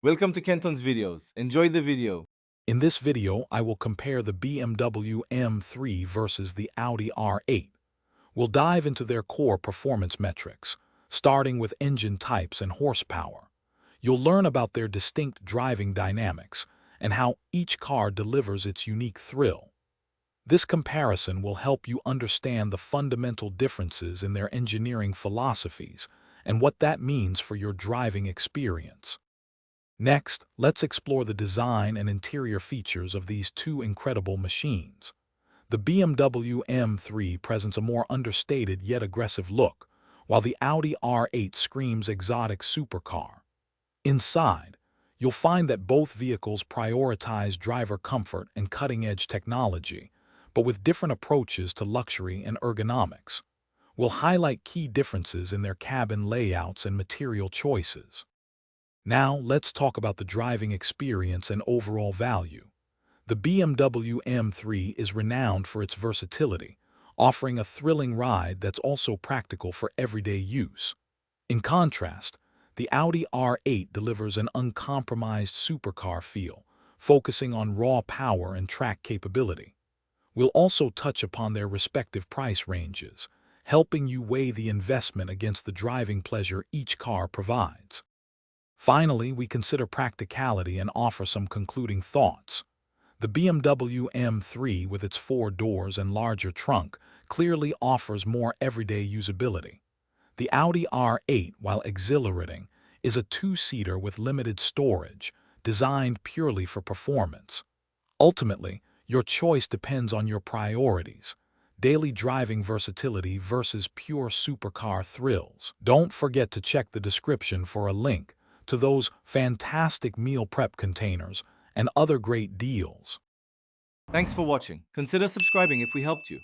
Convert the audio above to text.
Welcome to Kenton's videos. Enjoy the video. In this video, I will compare the BMW M3 versus the Audi R8. We'll dive into their core performance metrics, starting with engine types and horsepower. You'll learn about their distinct driving dynamics and how each car delivers its unique thrill. This comparison will help you understand the fundamental differences in their engineering philosophies and what that means for your driving experience. Next, let's explore the design and interior features of these two incredible machines. The BMW M3 presents a more understated yet aggressive look, while the Audi R8 screams exotic supercar. Inside, you'll find that both vehicles prioritize driver comfort and cutting-edge technology, but with different approaches to luxury and ergonomics. We'll highlight key differences in their cabin layouts and material choices. Now, let's talk about the driving experience and overall value. The BMW M3 is renowned for its versatility, offering a thrilling ride that's also practical for everyday use. In contrast, the Audi R8 delivers an uncompromised supercar feel, focusing on raw power and track capability. We'll also touch upon their respective price ranges, helping you weigh the investment against the driving pleasure each car provides. Finally, we consider practicality and offer some concluding thoughts. The BMW M3, with its 4 doors and larger trunk, clearly offers more everyday usability. The Audi R8, while exhilarating, is a 2-seater with limited storage, designed purely for performance. Ultimately, your choice depends on your priorities: daily driving versatility versus pure supercar thrills. Don't forget to check the description for a link to those fantastic meal prep containers and other great deals. Thanks for watching. Consider subscribing if we helped you.